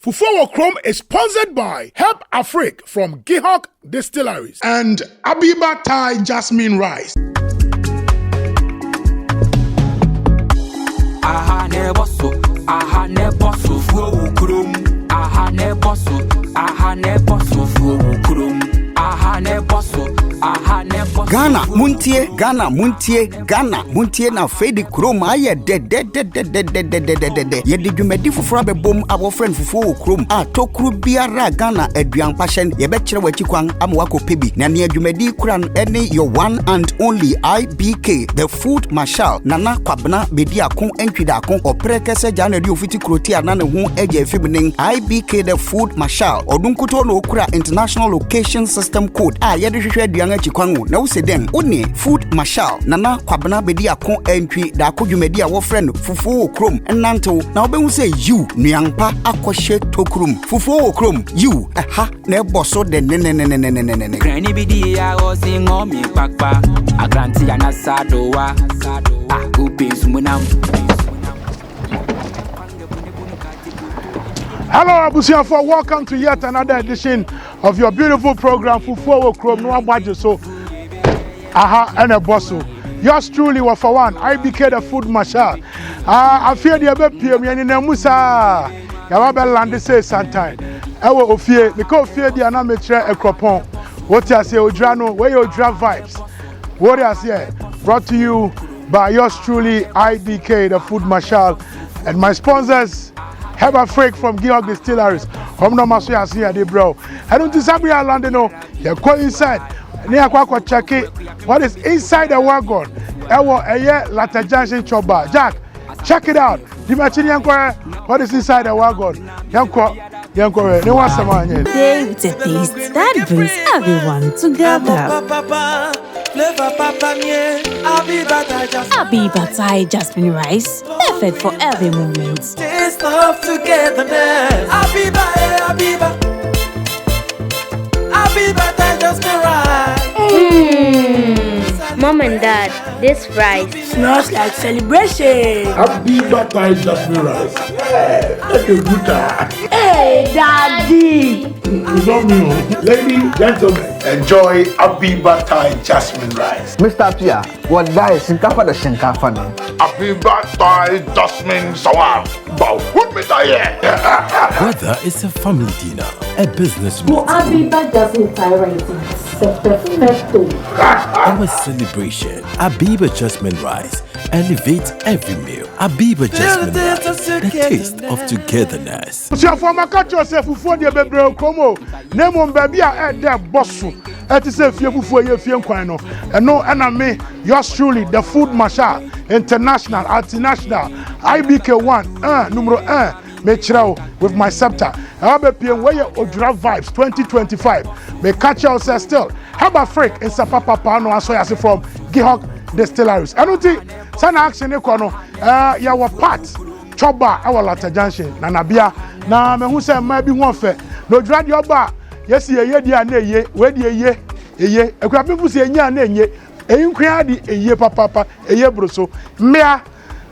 Fufuo Wo Krom is sponsored by Help Afrique from Ghanaian Distilleries and Abiba Thai Jasmine Rice. Aha ne bosso, Fufuo Wo Krom. Aha ne bosso, Fufuo Wo Krom. Aha ne bosso. Ghana muntie na Fedi Krom aye de ye de dwumadi foforo abebom abo friend Fufuo Wo Krom a tokru biara Ghana aduan pashen ye be kire wachi kwan amwako pebi na ne dwumadi kuran ene your one and only IBK the food marshal nana kwabna bedi akon entwida akon oprekese jana di ofiti kroti ana ne ho eje fibinin IBK the food marshal odunkuto no okura international location system code a ye de hwehwe aduan achi kwan na useden oni food marshal nana kwabna bedi akon entwi da akodwumadi a wo friend Fufuo Wo Krom enanto na obehu say you nuampa akohye tokrum Fufuo Wo Krom you aha na eboso de ne Granny bidi ya o singo mi pakpa agranti ya na sadowa ubi sumunam. Hello, Abusiafo. Welcome to yet another edition of your beautiful program, Fufuo Wo Krom. No budget, so aha and a bosso. Yours truly, for one, IBK the food marshal. I fear the other PM in Musa. Yawabe land say sometime. I will fear because fear the anamature a cropon. What you say, Odrano, where your draft vibes. What I say, brought to you by yours truly, IBK the food marshal, and my sponsors. Have a freak from Ghanaian Distilleries. Come no maso ya see ade bro. I don't disagree land no. You go inside. Near kwa check it. What is inside the wagon? Ewo eye Latte Junction choba. Jack, check it out. Dimachini yanko what is inside the wagon? Yanko ne want some onion. Day with a taste that brings everyone together. Abiba Thai Jasmine Rice, perfect for every moment. Taste of togetherness. Abiba Thai Jasmine Rice. Mom and Dad, this rice Smells like celebration. Abiba Thai Jasmine Rice. That's a good time. Hey, Daddy. Ladies, gentlemen, enjoy Abiba Thai Jasmine Rice. Mr. Pia, what dies in Kapa the Shinkafa? Abiba Thai Jasmine Sawam. Bow, what me die? Whether it's a family dinner, a business For Abiba Jasmine Thai Rice, c'est perfecto. our celebration, Abiba Jasmine Rice elevates every meal. Abiba Jasmine Rice, the taste of togetherness. So for my catch yourself Fufuo de bebre komo. Name on baby a de bossu. Et is a few Fufuo ye fie kwan no. And no enemy, yours truly, the food marshal, international, multinational, IBK1, numero 1. Mechirao with my scepter. I be PM where your Odra vibes 2025. Me catch yourself still. Have a freak in Sapapa Pano and so as from Ghanaian Distilleries. I don't think sana action econo ya wa part choba our Latte Junction na nabia na me hu say maybe one fe no drag your bar yes ye dia na ye we dia ye ekwa people say nya na enye eyin kwan di eye papa eye broso mmea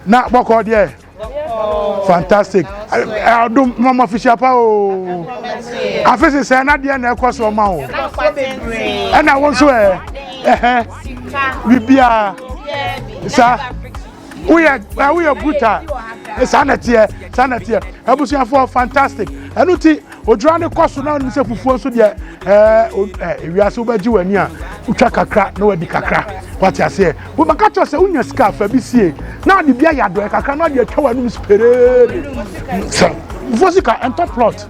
na boko de fantastic. I do mama official pa o. Afese say na de na ekoso ma o. And I want to bibia sa we are brutal. Sanity. Abusiafo fantastic. Anuti odwane koso na ni se fufuo so de wiase obaji wani a utwa kakra na wadi kakra. What you say? We maka cho say unya scarf bi sie. Na de bia yado kakra na de atwa wanu spere. So, Vosika enter plot.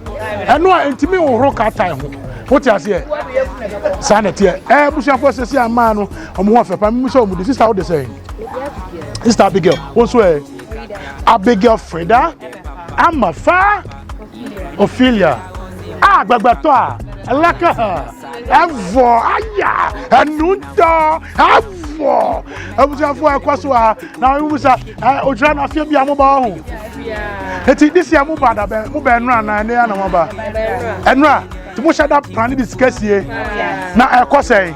Eno entimi wo ro ka time ho. What you say? Sanity. Abusiafo se sia ma no omo ho fepa mi so omo de sister what they say? Sister Abigail. Also Abigail Freda, Amafa, Ophelia. Gbagbato a elaka evo aya enunto evo abusiafo ekwaso a na wusa odra na afia bia mo ba ho eti this year mo ba da be mo ba enra na ne ya na mo ba enra ti mo shada plan di sikasie na ekosei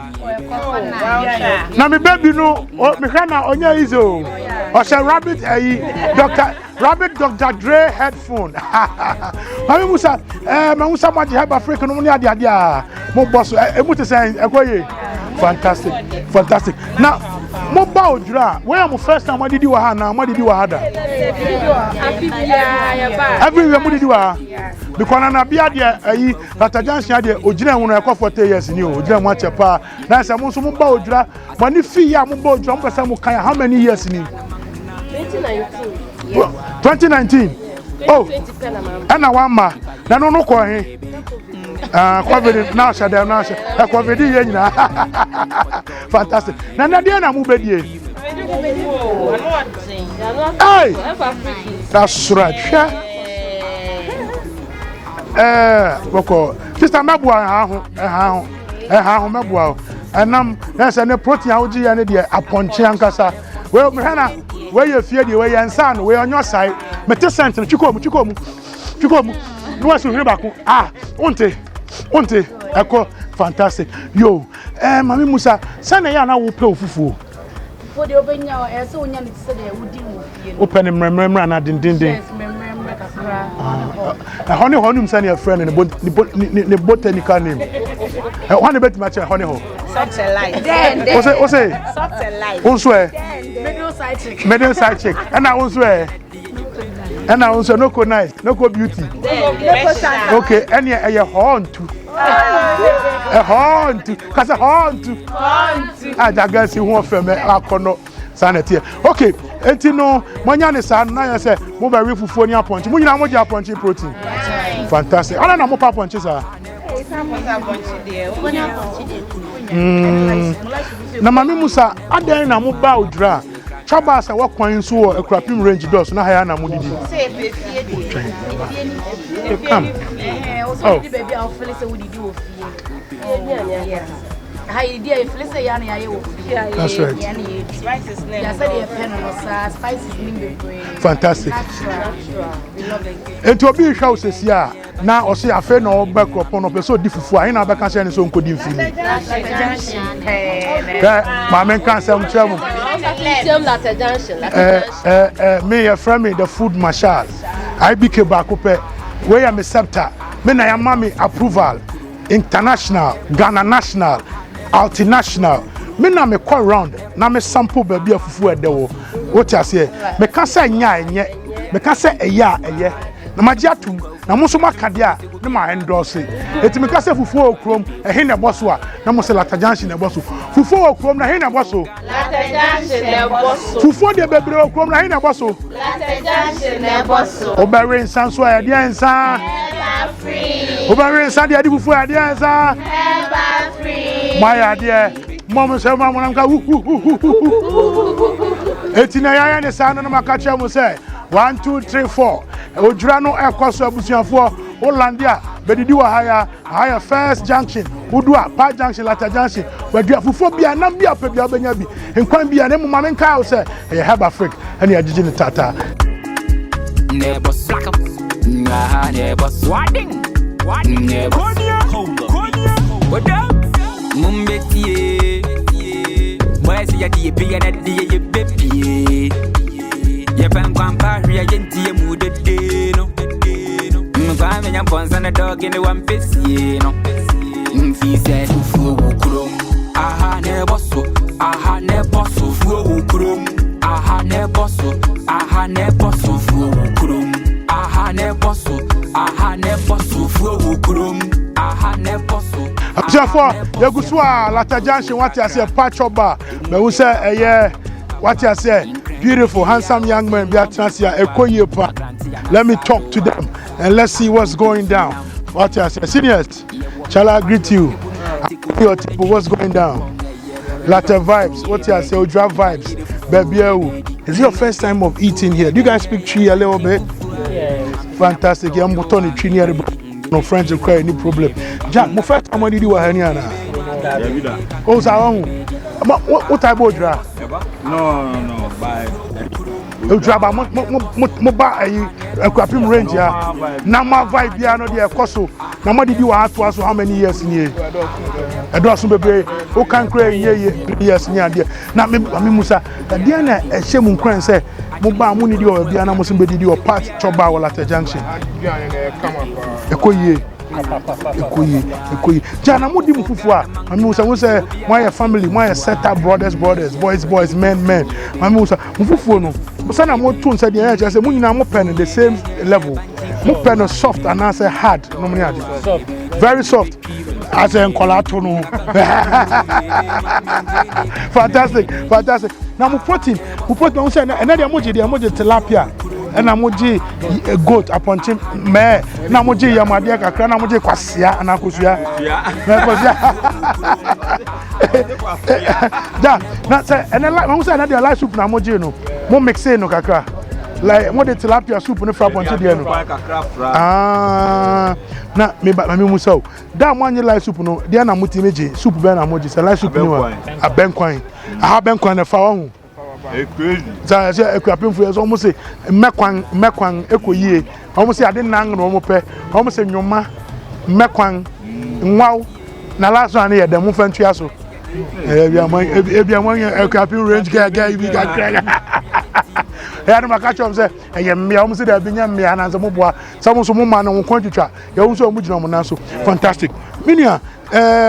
na me baby no me hwa na onya izo o she rabbit ayi doctor Rabbit Dr. Dre headphone. Mami Musa, Musa Maji have African only adia. Mo boss, emuti say ekoye. Fantastic. Fantastic. Now, mo ba odra. Where am first time did you ha na? What did you ha da? Every year mo did you ha? Because na bia dia ayi Latajansia dia ogina hu na ekọ 40 years ni o. Ogina mo achepa. Na say mo so mo ba odra. Mo ni fi ya mo ba odra mo pesa mo kan how many years ni? 2019. Oh, and I want ma. Na no no ko he. COVID now shut down now. COVID yen. Fantastic. Na na dia na mu be die. Hey. That's right. Boko. Sister mabua ha ho mabua. Enam na say ne protein a uji ya ne dia aponche ankasa. We hana where you fear the way you answer we on your side mete cent chikomu no was hear back unte eko fantastic yo mami Musa sana ya na wo pe ofufu for the obenya e so onya ne se de wudi wo fie open mremremra na dindindin honey honum sana your friend ne botanical name one bet match honey ho such a life then say such a life onso middle side chick and I onso no co nice no co beauty okay and a horn too cause a horn too I guess you want from akono sanity okay etino monya ne sa na say mo ba we fufuo ni aponchi mo nyina mo je aponchi protein fantastic ala na mo pa aponchi sa na mami Musa adan na mo ba odra chaba sa wa kwan so akrapim range dos na haya na mo didi come also the baby of Phyllis would do yeah hi dear Phyllis yana ya wo that's right spices name yeah say the pen on spices name fantastic we love it it will be show sesia na o se afa na o back up on person di fufu ayi na ba kan say ni so nkodi mfini ma men kan say mchemu me your friend me the food marshal I became back up where am scepter me na ya mami approval international Ghana national multinational me na me call round na me sample baby fufu e de wo what you say me kan say nya enye me kan say eya eye na maji atum na mo so makade a ne ma endorse eti me kan say Fufuo Wo Krom he na boso a na mo say Latajansia na boso Fufuo Wo Krom na he na boso Latajansia na boso Fufuo de bebre Wo Krom na he na boso Latajansia na boso obere nsan so a de nsan free obere nsan de fufu a de nsan free my idea mom say mom na ka eti na ya ne san na maka che mo say 1 2 3 4 odura no ekoso abusuafo Hollandia bedidi wa haya first junction udua pa junction Latajansia wadua fufu bia nam bia pa bia benya bi nkwan bia ne mama nka o say e have Africa ene agigi ne tata nebo slaka nebo swading nebo konya oda mumbetie mwese ya die bia na die ye bepie ye pangwan pa hwe ye ntie mu de no mfa me nya ponsa na dog in the one piece no mfi se Fufuo Wo Krom aha ne boso Fufuo Wo Krom aha ne boso Fufuo Wo Krom aha ne boso Fufuo Wo Krom aha ne boso Therefore, you go to Latajansia, what you say, Pachoba, but we say, what you say, beautiful, handsome young man, Beatricia, Ekoyepa. Let me talk to them and let's see what's going down. What you say, seniors, shall I greet you? Your table, what's going down? Latte vibes, what you say, Udra vibes, baby. Is it your first time of eating here? Do you guys speak Tree a little bit? Yes. Fantastic. I'm Tony Tree near the no French and cry, no problem. Jack, my first time I did you Haniana. Oh, so what type of draft? No, by you drab a crapping range here. Now my vibe here, no dear Cosso. Now, what did you have to us how many years in here? I don't some baby who can create years near there. Now, Musa, Diana, a shame on Cran say, Muba Muni or Biana Musumbi or Pat Choba or Latte Junction. Ekoye. Jana Mudi Mufua. I mean, I say, my family, my set up brothers, boys, men. I mean, Fufuo no. But some more tunes said the edge. I said, Munina Mopen in the same level. Mopen soft and I say hard. Very soft. I say Encolato no. Fantastic. Now we put on say another emoji tilapia. And amoji goat upon chim me na amoji yamadia kakra na amoji kwasia na akosia da na say and like we say na the light soup na amoji no mo mix no kakra like mo the tilapia soup no fra ponche there no na me mu so da mo anye light soup no there na muti meje soup be na amoji say light soup no abenkwan aha benkwan na fa wo crazy. So I say equipment for us almost say mekwan ekoyie. Almost say I didn't nang no mo pe. Almost say nyoma mekwan nwaw na last one here dem mo fa ntua so. Ebiamon equipment range guy we got crack. I don't catch up say me almost say there be nyam me ananse mo boa. Some so mo man no kwantwitwa. Ya wo so mo gina mo na so. Fantastic. Minia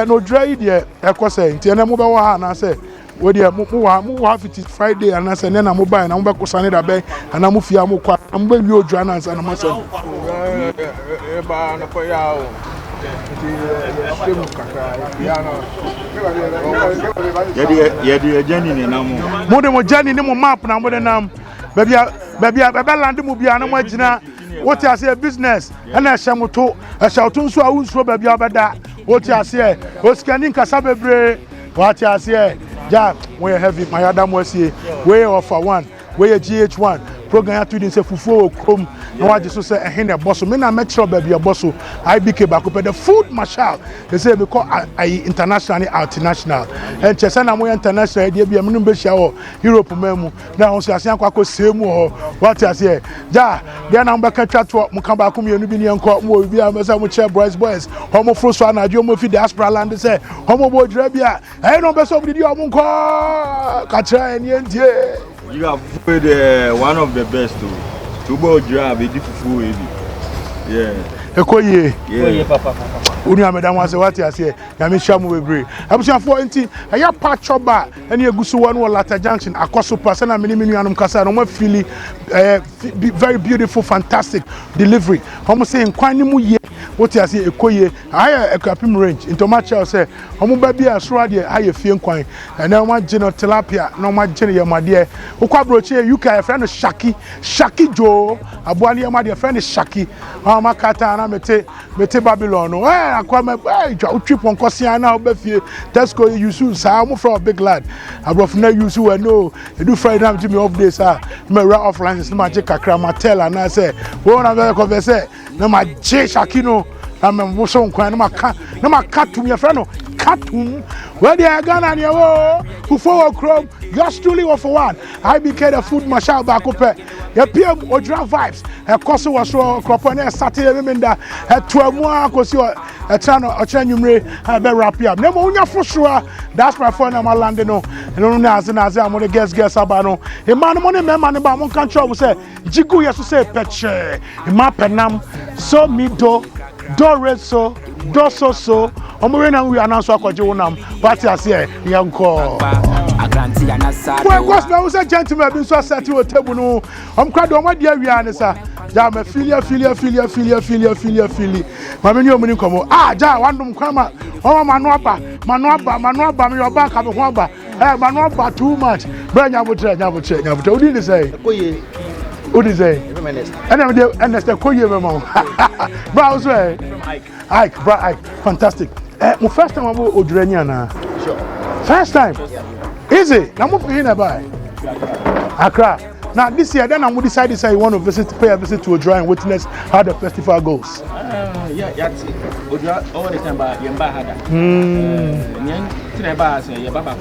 no dry there ekose nti na mo be wo ha na say we dey mo have it Friday and I say na mo buy na mo be kusane da be and mo fia mo kwa mo be wi odwa na say na mo say ba na ko ya o ye dey journey ni na mo dey mo journey ni mo map na mo dey nam bebia land mo bia na mo agina what you say business and I shall to nso a wonso bebia obeda what you say o scanning kasa bebre what you say ja we heavy my adam was here we offer one we GH1 program to say Fufuo Wo Krom no wa just say ehn e boss me na metro baby e boss IBK back up the food marshal they say me call international international and chesa na mo international dey bia me no be shia wo Europe memu na on say asan kwa semu ho what you say ja dey na mba ka twato mo kan ba ko me nu bi ne enko mo bi am say mo che boys homo fro so na dio mo fi diaspora land say homo bo dra bia eh no be so bi di o mo nko ka tra eni entie. You have one of the best too. Tubo drive a fufu yeah. Ekoye. Yeah, papa. Uni amedam wase what you say. Na me shamu bebre. Abusia for enti eya pa choba ene egusu one wo Latter Junction akoso pass na mini anum kasa no ma feel very beautiful fantastic delivery. Homo say nkwan ni mu ye what you say ekoye. Aya ekwapim range into match say homo ba bia soro de aya fie nkwan. Na ma gino tilapia na ma gino yamade. Ukwa broche UK friend Shaki Joe abuali yamade friend Shaki. Ma kata na mete Babylon no akwa me trip on kosia na obafie Tesco use sa mo from big lad abrof na use we no do Friday night to me off days me ra offline na ma je kakra ma tell na say we na be converse na ma je Shakino na me mo so nkwan na ma ka to me friend no katum where they are Ghana near Fufuo Wo Krom just truly for one I became the food marshal back up ya PM odra vibes e koso was so crop na Saturday memenda e to amu akosi e chano nwumre be wrap up na mo unya fosua that's my phone na my land no na aze am the guest aba no e man mo ne mema ne ba mo kan tro say jigu yeso say peche e ma penam so mi do reso do so omo na we announce akwaje wonam party ase yanko well course na we say gentlemen bin so set to table no kwado omo dia wi anisa ja ma filia ma me ni omuni komo ja wandum kwama omo manu aba me yoba ka me ho aba manu aba too much bra nyabotre odi ni say koye odi say and the koye me ma bra so Ike fantastic my first time about Odurani na sure first time easy na mo fi na buy Accra now this year then I decide you want to pay a visit to Odurani and witness how the festival goes yeah all the time ba yemba hada nyen treba say ye baba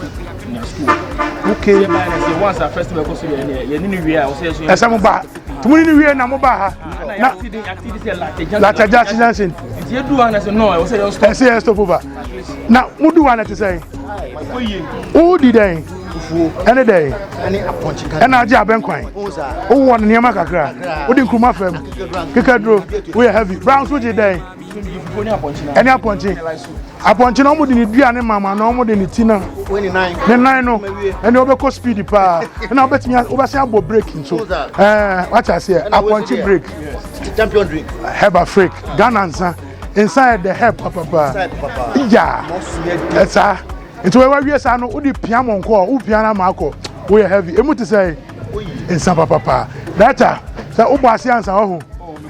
na school okay once a festival goes ye ni wi a o say so esa mo ba tumuni ni wi na mo ba ha na activity Latter Junction you do one say no I say stop over now who do one to say who did they Any day. And I jab and quine. Oh, one near Macacra. What in Kuma Fem? Kikadro, we are heavy. Browns with your day. Any appointing. Appointing no more than the Mama, no more than the Tina. 29. Then I know. And you go speedy pa. And I'll bet me over breaking. So, what I say, appointing break. Champion drink. Herb Afric. Ghanaian. Inside the herb, Papa. Yeah. That's into where we are no udi piano call, piano marco. We are heavy. Emu to say in San Papa. Data. So Ubasians are home.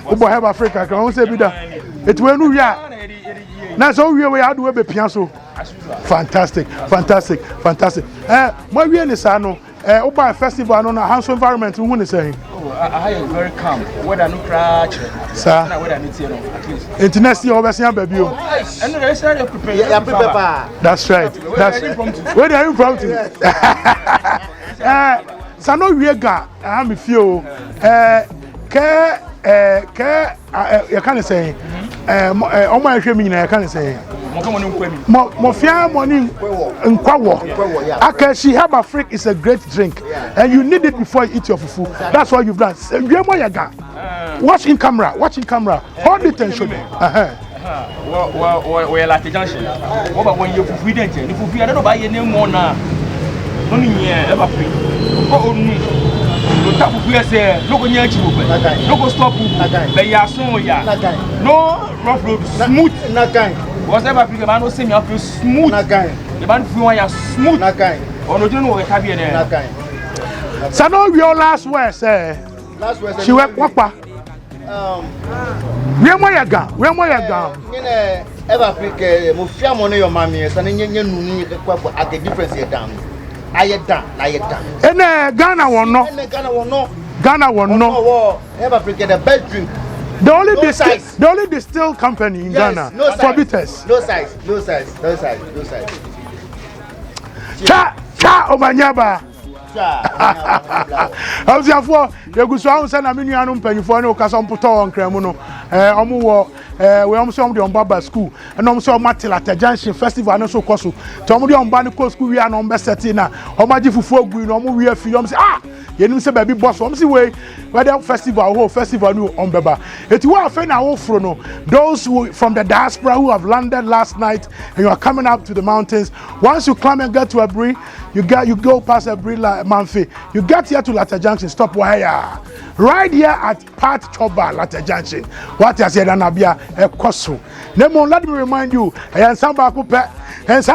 Ubo have Africa. Can say be that. It when we are. Now so we are do be piano. Fantastic. My we is ano. Uba festival no na hands environment. Who is saying? I am very calm. Whether no crash, sir. Whether it's at least. International overseas baby. And the rest are prepared. That's right. That's where are you from? So no we ga am feel you can say o ma hwe mi nyina you can say mo fia money nkwawo akashi herb afric is a great drink and you need it before you eat your fufu. That's what you've done. Watch in camera hold it and show me. Well at the junction what about when you fufu didn't you fufu I don't know buy your name more now no ni ever free go no tap fufu say no go near chibu no go stop fufu be ya so ya no rough road smooth na kind whatever Africa man no say me feel smooth na kind the man feel one ya smooth na kind or no know we have here na kind so no your last word say she work wapa where mo ya ga nyene ever Africa mo fia mo no your mami so nye nunu kwa at the difference here down ayeda ene Ghana won no ever Africa the best drink. The only distill company in Ghana for bitters. No size. Cha Obanyaba. I was for you go so say na me nuanu mpanyifo ne okasa mpoto onkremu no omo wo we omo so de baba school and omo so matilata junction festival no so koso to omo de omba ne ko school wi na ombe set na omo agi fufu ogu no omo wi afi omo say yenim say baby boss omo say we the festival no ombeba eti wa afa na wo fro no those who from the diaspora who have landed last night and you are coming up to the mountains. Once you climb and get to Abri, you go past Abri like Manfi, you get here to Latter Junction, stop wire right here at Pat Choba Latter Junction. What I said anabia e koso nemo. Let me remind you and samba coupe and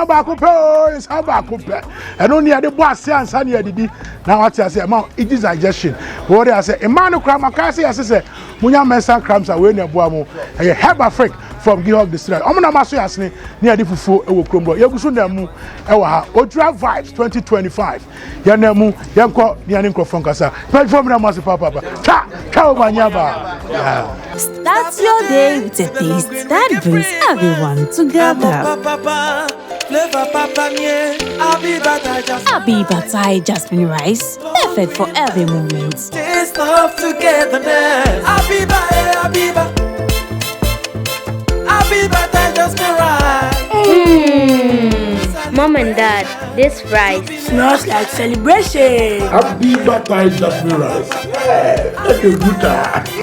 only at the boss and sunny didi. Now what I say amount it is digestion. What I say Emmanuel Kramakasi as I say munya mensa crams away near Boamo and you have a freak from Gihog district. Omuna maso yasne near the Fufuo Wo Krom. Yegusu nemu ewa Odra Vibes 2025. Yanemu yanko nianinko fonkasa. Platform na masi papa. Ciao Banyaba. Start your day with a taste that brings everyone together. Abibatai Jasmine rice, perfect for every moment. Taste of togetherness. Abibatai Jasmine rice. Mom and Dad, this rice smells like celebration. Abibatai Jasmine rice.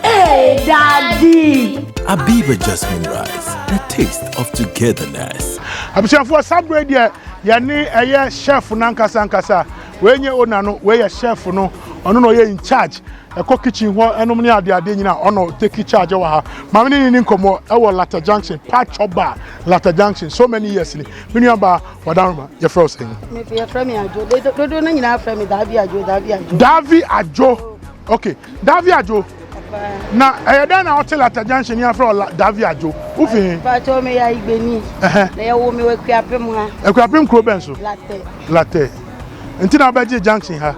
Hey, Daddy. Abiba Jasmine rice, the taste of togetherness. I'm sure for some radio, yani a chef nankasa. When you own where your chef no, no you're in charge. A cook kitchen what and many are the take charge of her. Mammy in Incomo, our Latter Junction, Patch or Bar, Latter Junction, so many years. Many about Wadama, your first thing. Maybe a friend, they don't know friend, Davy Ajo. Okay, Davy Ajo. Now, I done out till Latter Junction here for Davy Ajo. Ufi. But oh, me, I beni. They owe me a crapim. A crapim crobenso. Latte. Until I bet junction her.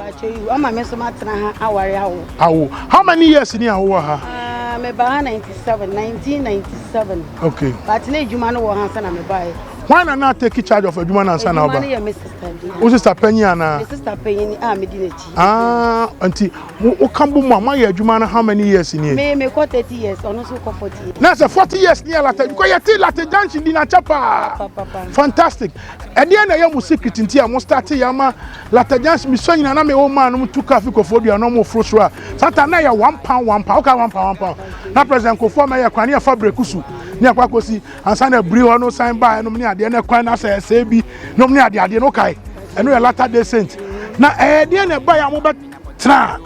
I'm a mess of my how many years in here? I'm about 1997. Okay. But today, you man will answer and buy. Why not take charge of a woman and son? Who sister Penny and sister Penny? Medinachi. Auntie, who come boom, my Jumana, how many years in here? May 30 years, or also 40 years. That's a 40 years near Latte. Because you're still at the junction in a chapa. Fantastic. And then I am secret in tea. I must start Yama Latte Junction. Miss Sonia and I'm old man who took Africophobia, no more frustra. Satanaya £1, okay, £1. Now, President Kofoma, I can't fabric kusu. Near Kwakosi, and sign a brew no sign by no near the end of Quina say, be no near the idea, okay. And we are latter day saint. Now, the end of buy a mobile tra.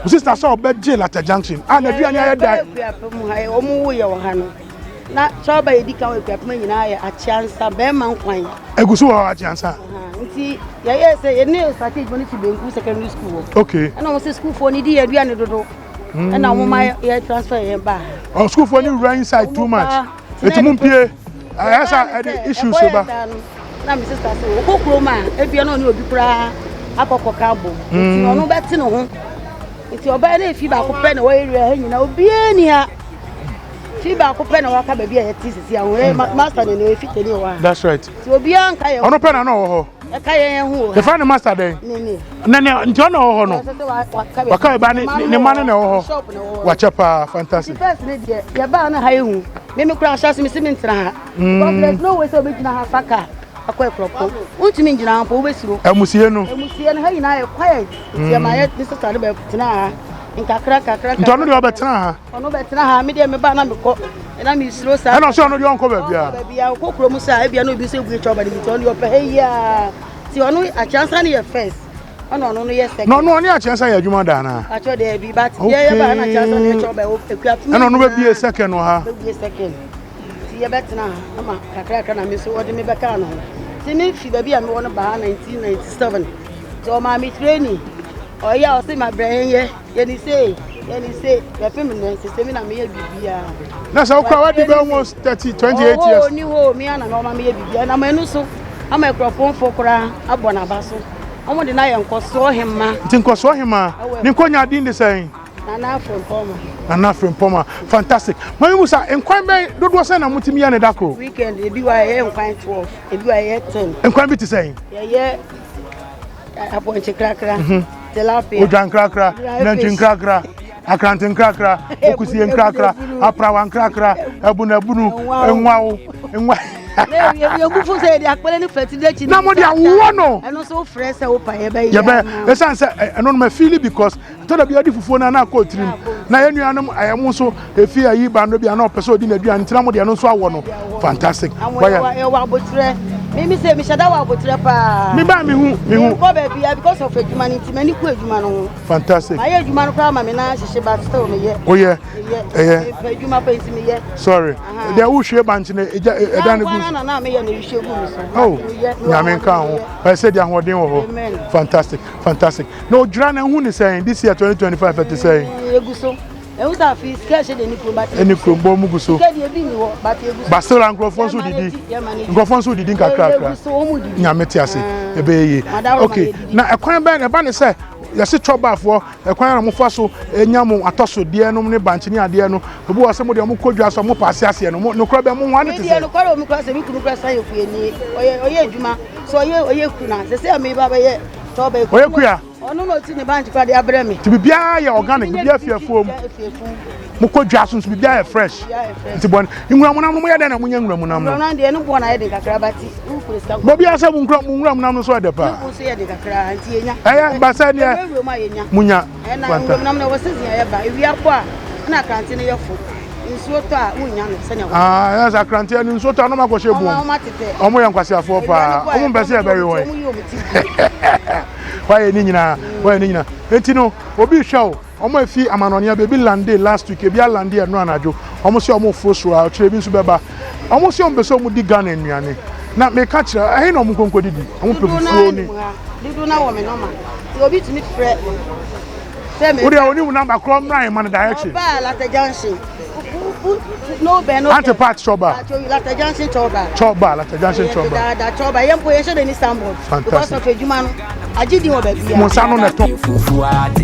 Sister saw bed jail at a junction. And the Diana died. Not so by the count of me, a chance of Berman Quine. A good chance. See, yes, a new started when to be secondary school. Okay. And I was a school for an idiot, and now my transfer back. Our school for you ran inside too much. It's a mumpie. I have the issues about. na mi sister say o kokoro ma e bi na ni obi kura akoko kabo nti onu be ti no ho nti oba na efi ba ko pe na wo area ha nyina obi eni ha fi ba ko pe na wa ka ba bi e ti sisi ahun master ni efi teni wa. That's right. Ti obi an ka ye ono pe na no ho e ka ye hu the final master then ni nti ono ho no wa ka ba ni man na ho wa chepa fantastic first ni de ye ba na ha ye hu me kura sha mi ntra ha because there's no way so be gina ha faka akwa ekropo untimi ngina ampo obesiro emusie no ha yina ye quiet ti ma ye this start be tina ha nkakra ntono de obetina ha ono betina ha me de me ba na me ko na me siro sa na so ono de onko ba bia kokoro mu sa bia no bi se gu choba de bi to no pe he ya ti ono a chance na ye first ono no ye second no ni a chance ya adwuma da na a cho de bi but ye ba na chance na ye choba o ekua no no be second no ha be second ye betina ama kakra na me so odi me be ka no ti me fi ba bia me won ba 1997 so ma me training oh yeah o say my brain ye ni say ya pe me no system na me ye bibia na so kwa wadi be almost 28 years oh ni ho me ana no ma me ye bibia na me no so ama ekropon fokora abona baso omo de na ye nkoso hemma ti nkoso hemma ni konya din de say Nana from Poma. Fantastic. My musa enkwan be dodo say na mutimi ya ne dako. Weekend e bi wa ye enkwan 12, e bi wa ye 10. Enkwan bi ti say? Ye aponche krakra. Tilapia. Ojan krakra, nanchin krakra, akrantin krakra, okusie krakra, aprawan krakra, ebunabunu, enwa. You go for say they are calling fertility. Na mo dia wo no. And also fresh e opa ye be. Ye be, e san say eno no ma feel because to da bia di fufuo na na ko trim. Na ye nuanom ayemo so efi ayi ba no bia na opese odi na duan ntina mo dia no so awo no. Fantastic. Why you wa botre. Me say me shada wa botre pa. Me ba me hu. Ko be bia because of humanity many ku adwuma no. Fantastic. Aye adwuma no kwa ma me na hihye ba still me ye. Oh yeah. Adwuma pa ntimi ye. Sorry. There wo hwe ba ntine edan na na me ye na hihye gu mi so. Oh. Nyame kan ho. I said dia hoden wo ho. Fantastic. No dra na hu ni saying this year 2025 at say. Eguso. Eusa fi sketch de ni probat. Eni krombo mu guso. Sketch de bi ni wo but eguso. Basela nkrofon so didi. Nkrofon so didi nkakra. Nyame ti ase. Ebe ye. Okay. Na ekwan ba na ba ne say yesi trouble ekwan na mo fa so enyam atoso de no ne banchini ade no obi wo se mo de mo kodwa so mo paase ase no no kro be mo wan te say no kro mo kro se mi kunu kro san yefu eni oye adwuma so oye kuna se se me ba ye trouble oye kuya ono no ti ne banchi kwa de abre me ti bibia ye organic bibia fiafuom mo kodwa so bibia ye fresh ti bon nwura mo ye de na mo nya nwura mo nam no na de no bo na ye de kakra bati bobia se mo nwura mo nam no so de pa mo so ye de kakra anti enya ba sa de munya fantastic nam na wosizia ye ba ewi akwa na kanti ne ye fo nsuo to a unya no se ne ya za kranti ani nsuo to no ma ko shebu omo ya nkwasi afo pa omo mbese e bere won why ni nyina enti no obi hwa omo afi amanonia be bi lande last week e bi lande e no anajo omo se omo fosro a kire bi nso beba omo se omo beso mu di Ghana nnuane na me ka kire ahe no omo konko didi omo pefuo ni didu na wo me no ma obi timi frɛ uri oni mu number Krom nine man direction ba Latte Junction no be no antipat choba Latte Junction choba Latte Junction choba da choba yempo ye shede ni Istanbul because of edwuma no agidi wo ba bia mo sa no na to fufu ate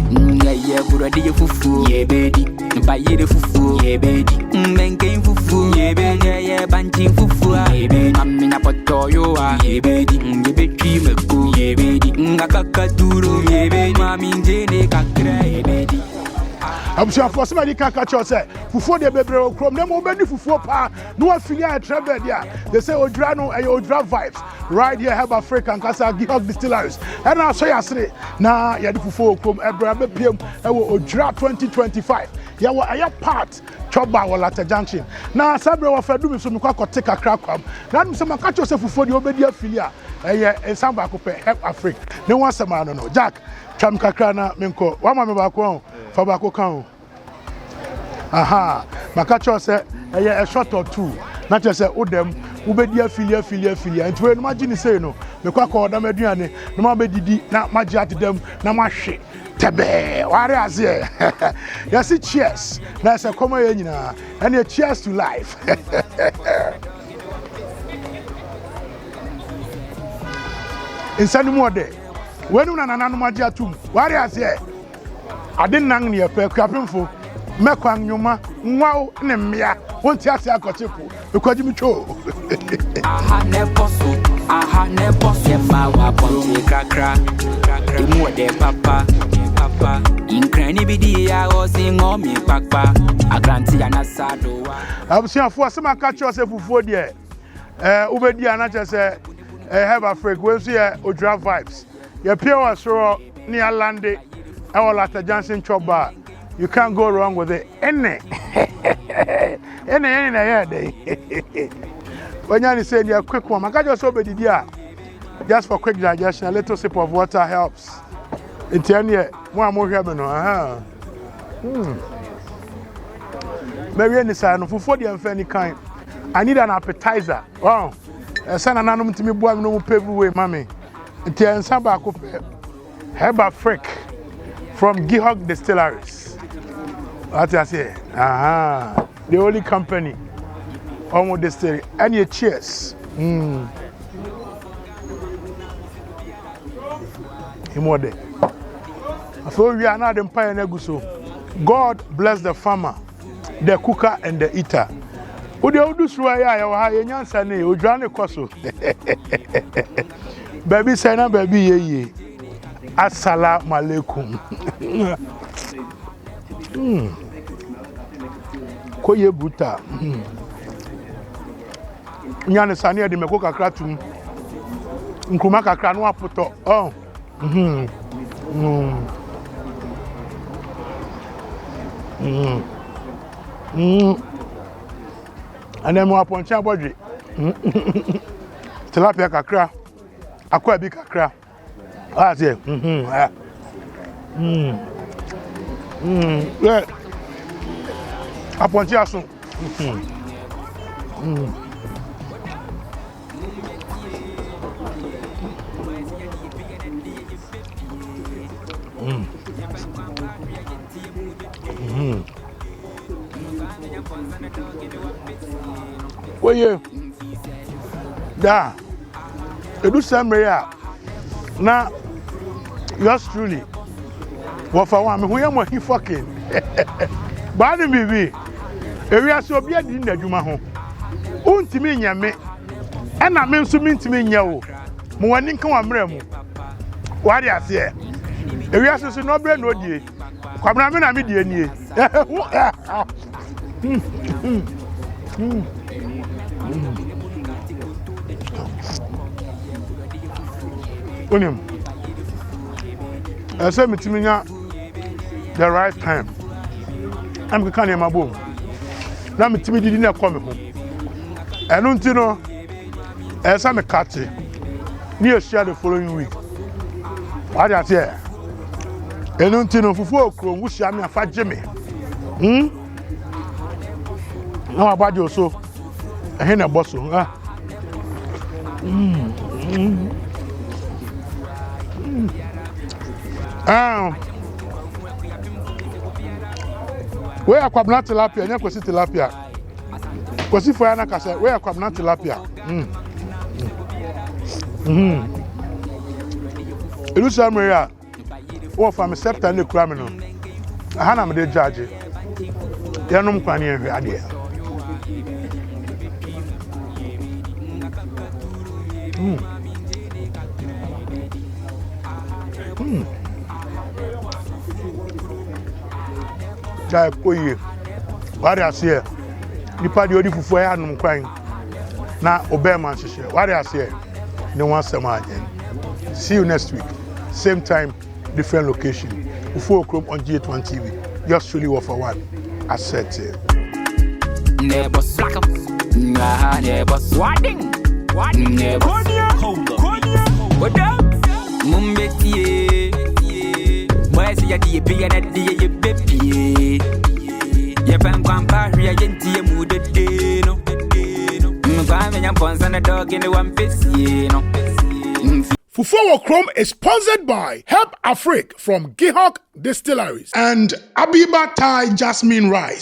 ye buradi ye fufu ye bedi ba ye de fufu ye bedi menke fufu ye bedi ye banchi fufu ye bedi amina poto yo abusia for somebody can catch us say fufuo de bebre wo krom na mo be ni fufuo pa no afilia travel there they say odra no e odra vibes right here have African kasa Gihog distilleries and na so yasre na ya de fufuo wo krom ebra be piem e wo odra 2025 ya wo aya part choba wo Lata junction na sabre wo fadu mi so mi kwa kote kakra kwam na mi so man catch us fufuo de obedi afilia eye ensamba ko pe help Africa ne wan sama no Jack Cham kakra na menko wa ma me ba ko fa ba ko kan aha makacho se eye a shot or two na che se odem wo be di afilia nti we no magini say no me kwa ko odam aduane no ma be didi na magi atedam na ma hwe tebe ware azie yes cheers na se komo ye nyina and cheers to life insani mo de wenu na nana no magi atum ware azie adin nan ne pe kwapemfo mekwan nyuma nwawo ne mmea wonti ase akochepo ekwaji mitwo aha ne boss ye fa wa ponti kakra imu de papa inkrani bidi ya osingo mi papa agranti ya nasado wa abusiafo asema ka cho se fufuo de ubedi anache se have Africa we so ye odra vibes ye pure so near lande our Lata Johnson choba you can't go wrong with it any yeah day when you say a quick one I just so be just for quick digestion a little sip of water helps it's any more here no maybe any sign for the any kind I need an appetizer wow son ananum to me boy no pave way mommy it's ensamba ko have Africa from Gihog distilleries. What I say? Aha, the only company almost distillery. And your cheers. Imode. So we are not empire neguso. God bless the farmer, the cooker, and the eater. Udi odu suaya ya wa ye nyansa ne odwane koso. Baby say na baby ye. Assalamu alaikum. Koye buta. Nyane sane de meko kakra tum. Nkuma kakra no apoto. Oh. And then mo aponcha bodwe. Tilapia kakra. Akwa bi kakra. Ah, yeah. Yeah. Aponti aso. Oye. Da. Edu semre ya. Na yours truly. What for one? Me who he fucking. Bad baby. Area so be in the juma ho. Untimi nyame. And I mean so mintimi nyawo. Mo wani nkan wa mrɛ mu. Wadi ase. Area so no bre no die. Kwabna me na me die nie. Onim. I say mitimi nya the right time. I'm going to come home. Now mitimi didi na come home. Enu nti no esa me kate. Ni share the following week. What I say? Enu nti no Fufuo Wo Krom wushia me afa gye me. Na abaje oso. Ehe na boso. Where akwabna tilapia nya kwesi tilapia. Kwesi fo ya na kase where akwabna tilapia. Elu samria wo fa me septa ne kura me no. Aha na me de judge. Yanum kwani ehwe ade. Jai koye. What I say? Nipa di odi fufu ya num kwan. Na obema nhihye. What I say? No one sama again. See you next week. Same time, different location. Fufuo Wo Krom on E11 TV. Just truly offer one. I said here. Never slack up. Never wagon. Never what up? Mumbeti. Why say you be an idea, baby? You can come back here and see a mood. I'm a dog in the one piece, Fufuo Wo Krom is sponsored by Help Afrique from Gihok Distilleries and Abiba Thai Jasmine Rice.